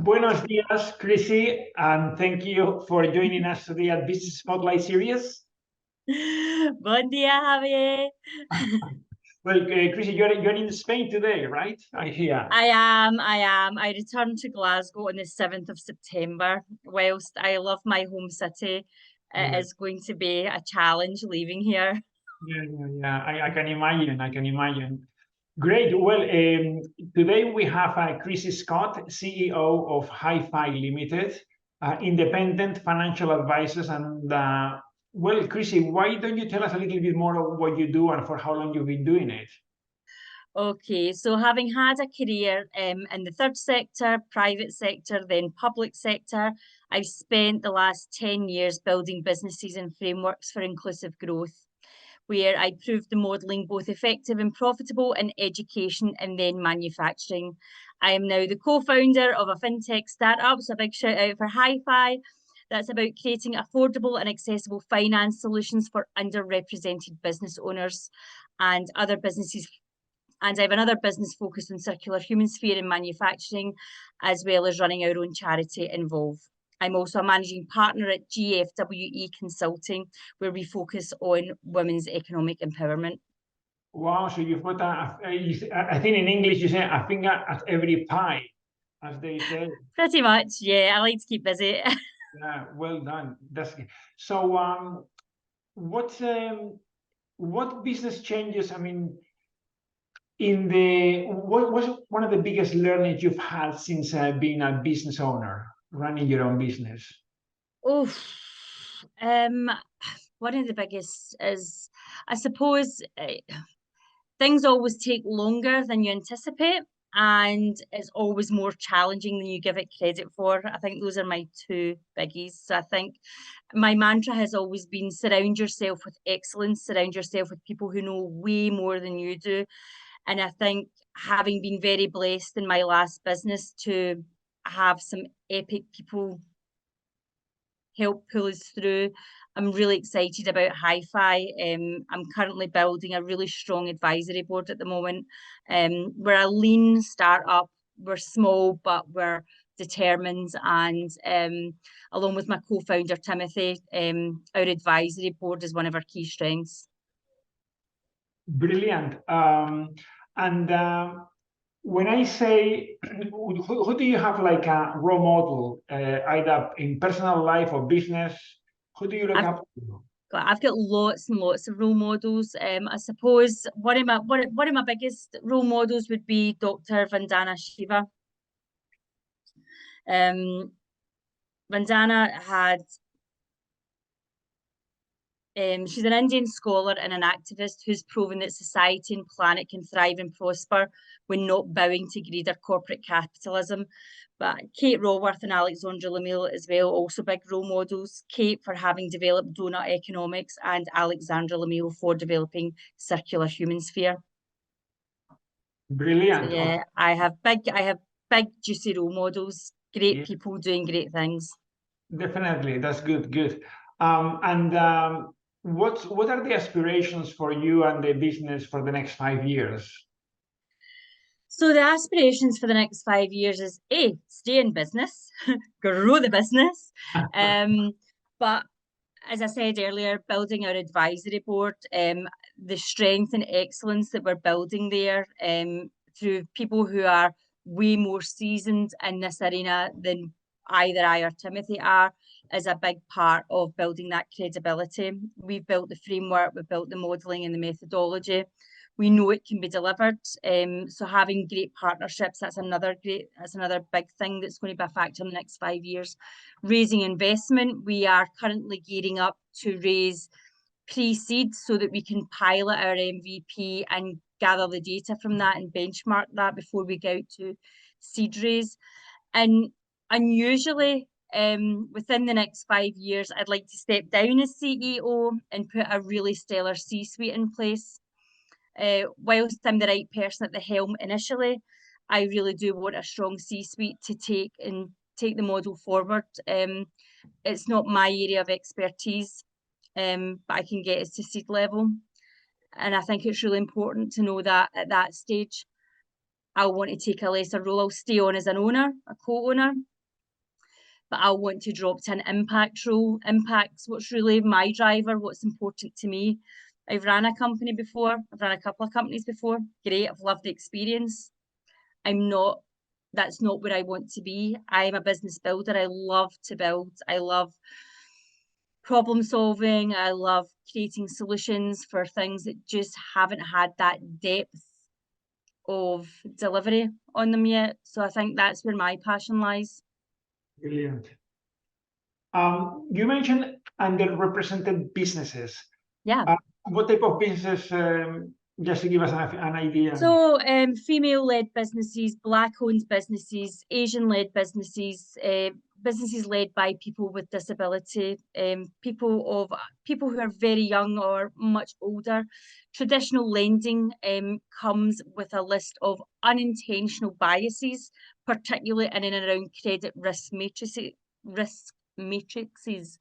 Buenos dias, Chrissy, and thank you for joining us today at Business Spotlight Series. Buen día, Javier. Well, Chrissy, you're in Spain today, right? I hear. I am. I return to Glasgow on the 7th of September. Whilst I love my home city, it Yeah, is going to be a challenge leaving here. yeah. I can imagine. I can imagine. Great. Well, today we have Chrissy Scott, CEO of HyFi Ltd, independent financial advisors. And well, Chrissy, why don't you tell us a little bit more of what you do and for how long you've been doing it? Okay, so having had a career in the third sector, private sector, then public sector, I've spent the last 10 years building businesses and frameworks for inclusive growth, where I proved the modelling both effective and profitable in education and then manufacturing. I am now the co-founder of a fintech startup, so a big shout out for HyFi. That's about creating affordable and accessible finance solutions for underrepresented business owners and other businesses. And I have another business focused on circular human sphere and manufacturing, as well as running our own charity Involve. I'm also a managing partner at GFWE Consulting, where we focus on women's economic empowerment. Wow, so you've got I think in English you say a finger at every pie, as they say. Pretty much, yeah. I like to keep busy. Yeah, well done. That's so. What business changes? I mean, what was one of the biggest learnings you've had since being a business owner, running your own business? Oh, um, one of the biggest is, I suppose, things always take longer than you anticipate, and it's always more challenging than you give it credit for. I think those are my two biggies. So I think my mantra has always been surround yourself with excellence, surround yourself with people who know way more than you do. And I think having been very blessed in my last business to have some epic people help pull us through. I'm really excited about HyFi. I'm currently building a really strong advisory board at the moment. We're a lean startup. We're small, but we're determined. And along with my co-founder, Timothy, our advisory board is one of our key strengths. Brilliant. And when I say, who do you have like a role model, either in personal life or business? Who do you look I've up to? I've got lots and lots of role models. I suppose one of my biggest role models would be Dr. Vandana Shiva. Vandana had she's an Indian scholar and an activist who's proven that society and planet can thrive and prosper when not bowing to greed or corporate capitalism. But Kate Raworth and Alexandra Lamille as well, also big role models. Kate for having developed donut economics and Alexandra Lamille for developing circular human sphere. So Brilliant. yeah, I have big juicy role models, great Yeah, people doing great things. definitely. That's good. Good. And what are the aspirations for you and the business for the next 5 years? So the aspirations for the next 5 years is A, stay in business, grow the business. But as I said earlier, building our advisory board, the strength and excellence that we're building there through people who are way more seasoned in this arena than either I or Timothy are, is a big part of building that credibility. We've built the framework, we've built the modelling and the methodology. We know it can be delivered. So having great partnerships, that's another big thing that's going to be a factor in the next 5 years. Raising investment, we are currently gearing up to raise pre-seed so that we can pilot our MVP and gather the data from that and benchmark that before we go out to seed raise. And unusually, within the next 5 years, I'd like to step down as CEO and put a really stellar C-suite in place. Whilst I'm the right person at the helm initially, I really do want a strong C-suite to take the model forward. It's not my area of expertise, but I can get us to seed level. And I think it's really important to know that at that stage. I'll want to take a lesser role. I'll stay on as an owner, a co-owner, but I'll want to drop to an impact role. Impact's what's really my driver, what's important to me. I've ran a company before. I've run a couple of companies before. Great, I've loved the experience. That's not where I want to be. I'm a business builder. I love to build. I love problem solving. I love creating solutions for things that just haven't had that depth of delivery on them yet. So I think that's where my passion lies. Brilliant. You mentioned underrepresented businesses. Yeah. What type of businesses, just to give us an idea? So female-led businesses, Black-owned businesses, Asian-led businesses, businesses led by people with disability, people who are very young or much older. Traditional lending comes with a list of unintentional biases, particularly in and around credit risk matrices.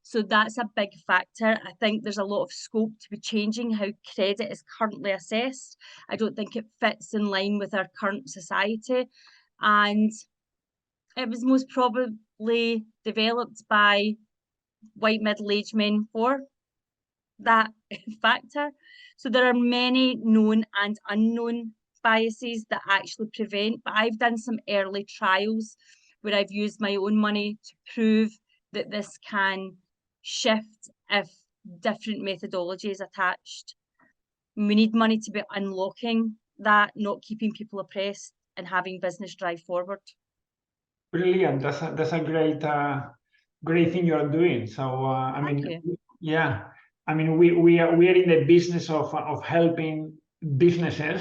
So that's a big factor. I think there's a lot of scope to be changing how credit is currently assessed. I don't think it fits in line with our current society. And it was most probably developed by white middle-aged men for that factor. So there are many known and unknown biases that actually prevent, but I've done some early trials where I've used my own money to prove that this can shift if different methodology is attached. We need money to be unlocking that, not keeping people oppressed and having business drive forward. Brilliant. That's a great thing you're doing. So I mean, yeah. I mean, we are in the business of helping businesses.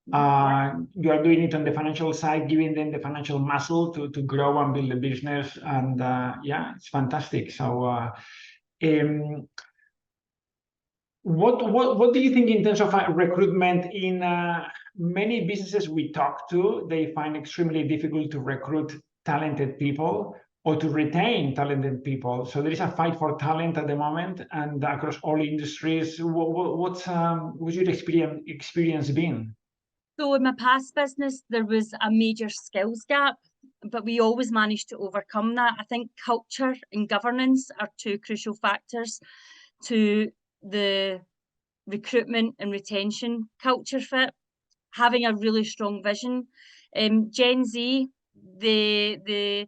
You are doing it on the financial side, giving them the financial muscle to grow and build a business, and yeah, it's fantastic. So, what do you think in terms of recruitment? In many businesses we talk to, they find extremely difficult to recruit talented people or to retain talented people. So there is a fight for talent at the moment, and across all industries. What's your experience been? So in my past business, there was a major skills gap, but we always managed to overcome that. I think culture and governance are two crucial factors to the recruitment and retention culture fit. Having a really strong vision. Gen Z, the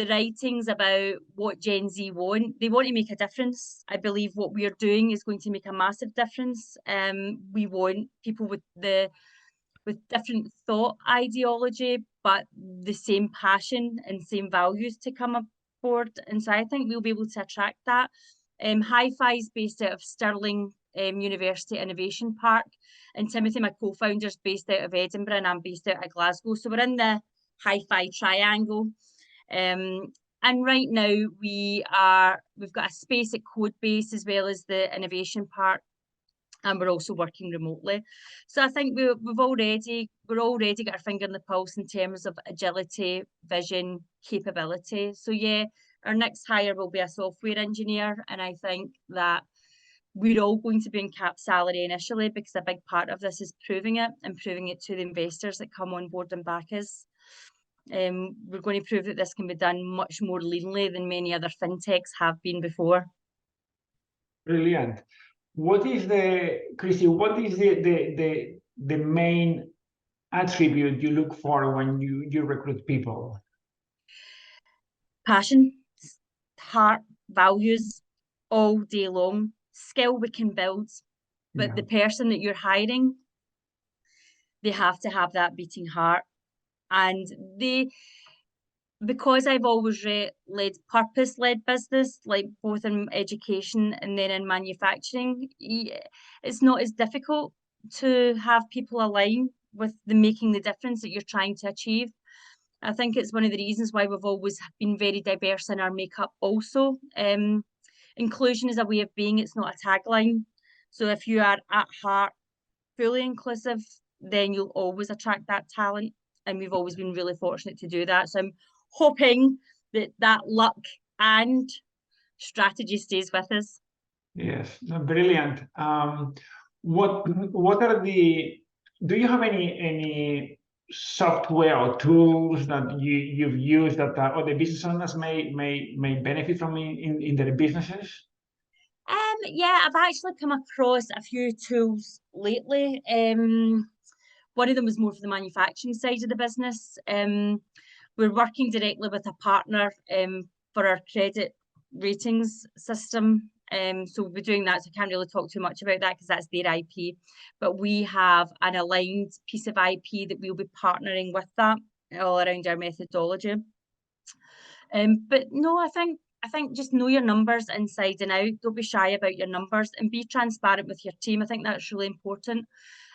writings about what Gen Z want, they want to make a difference. I believe what we are doing is going to make a massive difference. We want people with different thought ideology, but the same passion and same values to come aboard. And so I think we'll be able to attract that. HyFi is based out of Stirling University Innovation Park, and Timothy, my co-founder, is based out of Edinburgh, and I'm based out of Glasgow. So we're in the HyFi triangle. And right now we've got a space at Codebase as well as the Innovation Park, and we're also working remotely. So I think we're already got our finger in the pulse in terms of agility, vision, capability. So yeah, our next hire will be a software engineer, and I think that we're all going to be in cap salary initially, because a big part of this is proving it to the investors that come on board and back us. We're going to prove that this can be done much more leanly than many other fintechs have been before. Brilliant. Chrissy, what is the main attribute you look for when you recruit people? Passion, heart, values, all day long. Skill we can build, but the person that you're hiring, they have to have that beating heart. And because I've always led purpose-led business, like both in education and then in manufacturing, it's not as difficult to have people align with making the difference that you're trying to achieve. I think it's one of the reasons why we've always been very diverse in our makeup also. Inclusion is a way of being, it's not a tagline. So if you are at heart fully inclusive, then you'll always attract that talent. And we've always been really fortunate to do that. So I'm hoping that luck and strategy stays with us. Yes, brilliant. Do you have any software or tools that you've used that other business owners may benefit from in their businesses? Yeah, I've actually come across a few tools lately. One of them was more for the manufacturing side of the business. We're working directly with a partner for our credit ratings system. So we'll be doing that. So I can't really talk too much about that because that's their IP. But we have an aligned piece of IP that we'll be partnering with that all around our methodology. But no, I think just know your numbers inside and out. Don't be shy about your numbers and be transparent with your team. I think that's really important.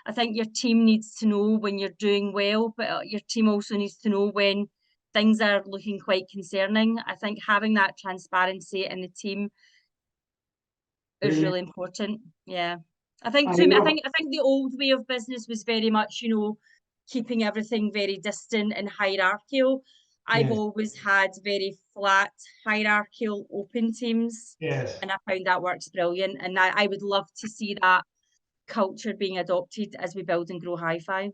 I think your team needs to know when you're doing well, but your team also needs to know when things are looking quite concerning. I think having that transparency in the team is really important. Yeah. I think the old way of business was very much, keeping everything very distant and hierarchical. I've always had very flat, hierarchical, open teams. Yes. And I found that works brilliant. And I would love to see that culture being adopted as we build and grow HyFi.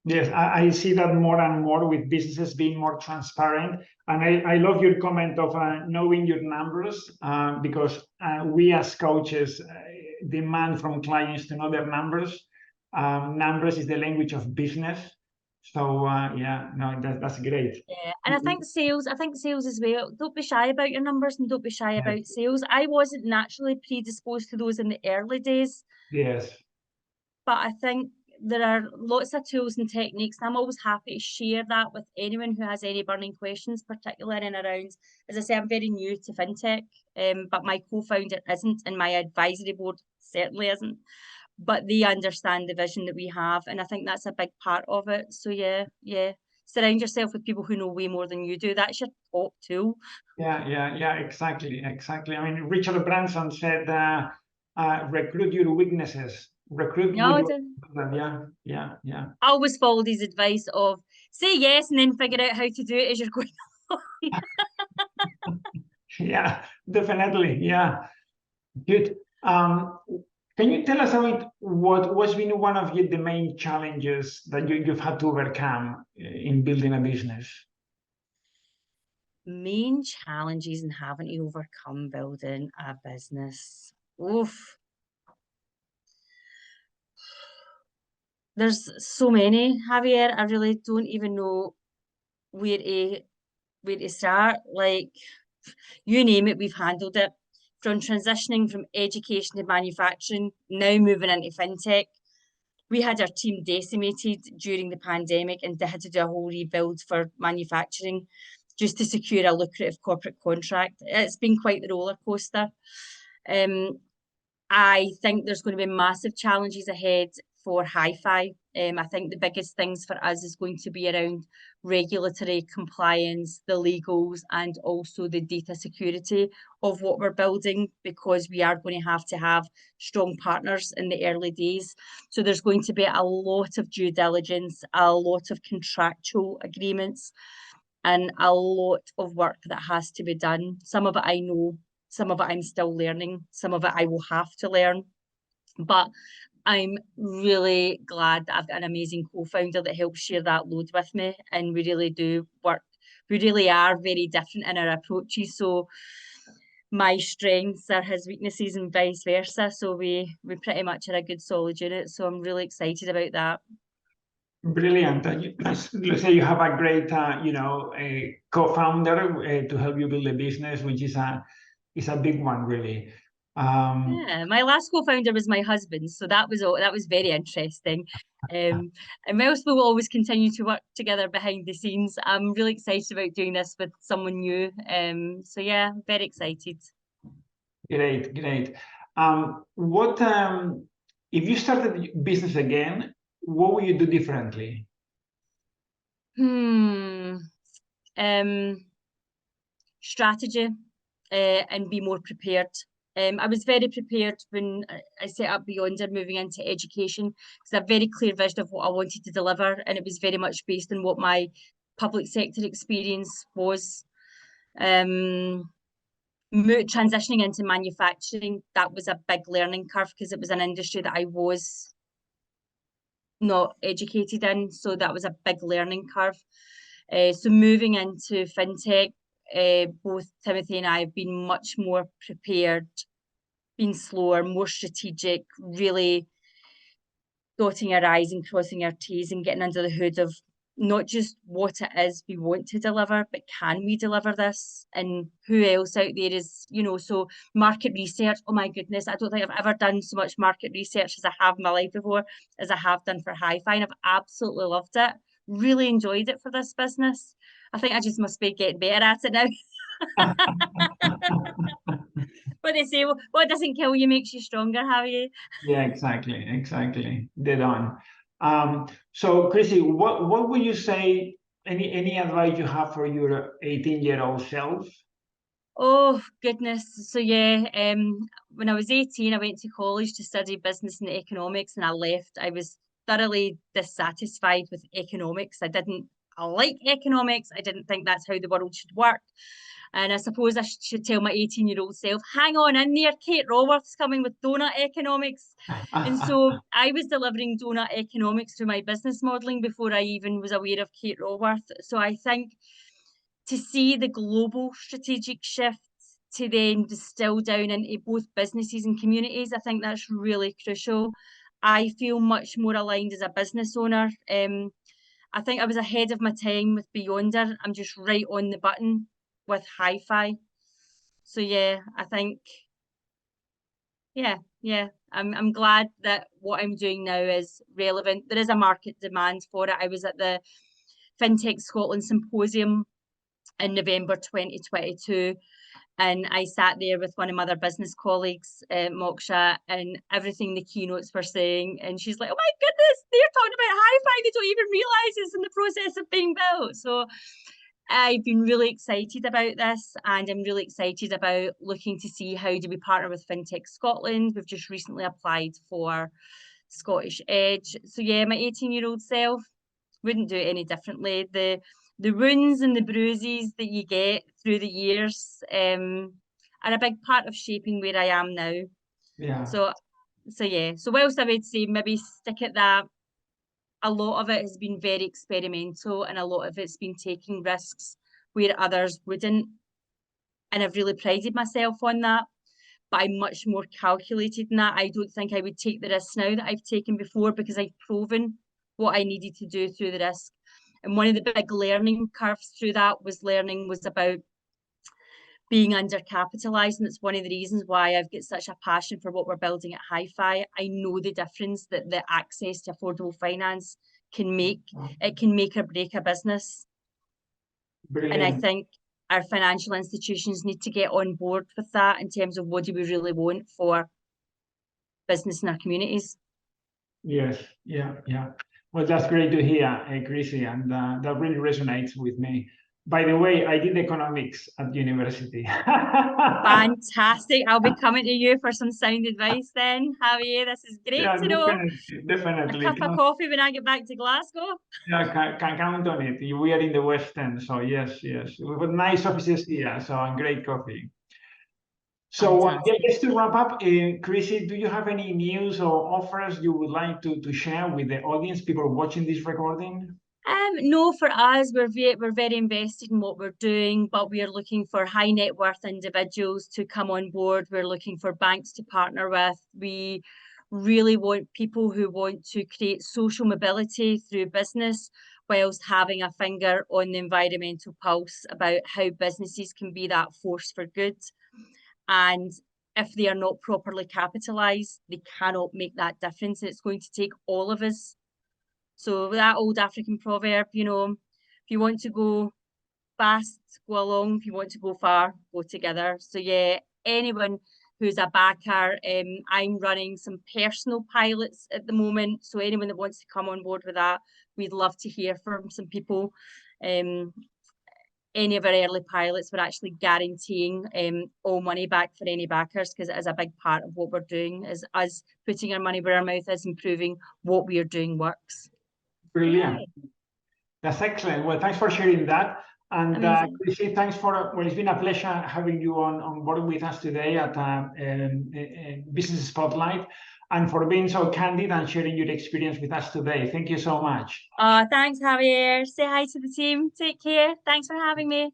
Yes, I see that more and more with businesses being more transparent. And I love your comment of knowing your numbers because we as coaches demand from clients to know their numbers. Numbers is the language of business. So yeah, no, that's great. Yeah, and I think sales as well. Don't be shy about your numbers and don't be shy about sales. I wasn't naturally predisposed to those in the early days. Yes. But I think there are lots of tools and techniques. And I'm always happy to share that with anyone who has any burning questions, particularly in and around. As I say, I'm very new to fintech, but my co-founder isn't, and my advisory board certainly isn't. But they understand the vision that we have, and I think that's a big part of it. So yeah. Surround yourself with people who know way more than you do. That's your top tool. Yeah, exactly. I mean, Richard Branson said, recruit your weaknesses. Recruit No, with your, yeah. I always follow his advice of say yes and then figure out how to do it as you're going along. Yeah, definitely. Yeah, good. Can you tell us a bit what's been one of the main challenges that you've had to overcome in building a business? Main challenges and having to overcome building a business. Oof. There's so many, Javier. I really don't even know where to start. Like, you name it, we've handled it. From transitioning from education to manufacturing, now moving into fintech. We had our team decimated during the pandemic and they had to do a whole rebuild for manufacturing just to secure a lucrative corporate contract. It's been quite the roller coaster. I think there's going to be massive challenges ahead for HyFi. I think the biggest things for us is going to be around regulatory compliance, the legals, and also the data security of what we're building, because we are going to have strong partners in the early days. So there's going to be a lot of due diligence, a lot of contractual agreements, and a lot of work that has to be done. Some of it I know, some of it I'm still learning, some of it I will have to learn. But I'm really glad that I've got an amazing co-founder that helps share that load with me. And we really do work, we really are very different in our approaches. So my strengths are his weaknesses and vice versa. So we pretty much are a good solid unit. So I'm really excited about that. Brilliant. Let's say you have a great, a co-founder to help you build a business, which is a big one, really. Yeah, my last co-founder was my husband, so that was very interesting. And whilst we will always continue to work together behind the scenes, I'm really excited about doing this with someone new. So yeah, very excited. Great. What if you started business again? What would you do differently? Strategy, and be more prepared. I was very prepared when I set up Beyonder moving into education, because I have a very clear vision of what I wanted to deliver, and it was very much based on what my public sector experience was. Transitioning into manufacturing, that was a big learning curve because it was an industry that I was not educated in. So that was a big learning curve. So moving into fintech, both Timothy and I have been much more prepared, been slower, more strategic, really dotting our I's and crossing our T's and getting under the hood of not just what it is we want to deliver, but can we deliver this? And who else out there is, so market research. Oh my goodness, I don't think I've ever done so much market research as I have in my life before, as I have done for HyFi. And I've absolutely loved it. Really enjoyed it for this business. I think I just must be getting better at it now. But they say, well, what doesn't kill you makes you stronger, have you? Yeah, exactly. Dead on. So Chrissy, what would you say, any advice you have for your 18-year-old self? Oh goodness. So yeah, when I was 18, I went to college to study business and economics, and I left. I was thoroughly dissatisfied with economics. I like economics. I didn't think that's how the world should work. And I suppose I should tell my 18-year-old self, hang on in there, Kate Raworth's coming with donut economics. And so I was delivering donut economics through my business modelling before I even was aware of Kate Raworth. So I think to see the global strategic shift to then distill down into both businesses and communities, I think that's really crucial. I feel much more aligned as a business owner. I think I was ahead of my time with Beyonder. I'm just right on the button with HyFi. So yeah, I think I'm glad that what I'm doing now is relevant. There is a market demand for it. I was at the FinTech Scotland Symposium in November 2022. And I sat there with one of my other business colleagues, Moksha, and everything the keynotes were saying. And she's like, oh my goodness, they're talking about HyFi. They don't even realise it's in the process of being built. So I've been really excited about this, and I'm really excited about looking to see how do we partner with FinTech Scotland. We've just recently applied for Scottish Edge. So yeah, my 18-year-old self wouldn't do it any differently. The wounds and the bruises that you get through the years are a big part of shaping where I am now. Yeah. So yeah. So whilst I would say maybe stick at that, a lot of it has been very experimental, and a lot of it's been taking risks where others wouldn't. And I've really prided myself on that. But I'm much more calculated in that. I don't think I would take the risks now that I've taken before, because I've proven what I needed to do through the risk. And one of the big learning curves through that was about being undercapitalized. And it's one of the reasons why I've got such a passion for what we're building at HyFi. I know the difference that the access to affordable finance can make. It can make or break a business. Brilliant. And I think our financial institutions need to get on board with that in terms of what do we really want for business in our communities. Yes, yeah. Well, that's great to hear, Chrissy, and that really resonates with me. By the way, I did economics at university. Fantastic. I'll be coming to you for some sound advice then, Javier. This is great Yeah, to know. definitely. A cup of coffee when I get back to Glasgow. Yeah, can count on it. We are in the West End, so yes. We've got nice offices here, so and great coffee. So just to wrap up, Chrissy, do you have any news or offers you would like to share with the audience, people watching this recording? No, for us, we're very invested in what we're doing, but we are looking for high net worth individuals to come on board. We're looking for banks to partner with. We really want people who want to create social mobility through business, whilst having a finger on the environmental pulse about how businesses can be that force for good. And if they are not properly capitalised, they cannot make that difference. And it's going to take all of us. So that old African proverb, if you want to go fast, go along. If you want to go far, go together. So yeah, anyone who's a backer, I'm running some personal pilots at the moment. So anyone that wants to come on board with that, we'd love to hear from some people. Any of our early pilots, we're actually guaranteeing all money back for any backers, because it is a big part of what we're doing, is us putting our money where our mouth is and proving what we are doing works. Brilliant. Yay. That's excellent. Well, thanks for sharing that. And Chrissy, thanks well, it's been a pleasure having you on board with us today at Business Spotlight. and for being so candid and sharing your experience with us today. Thank you so much. Thanks, Javier. Say hi to the team. Take care. Thanks for having me.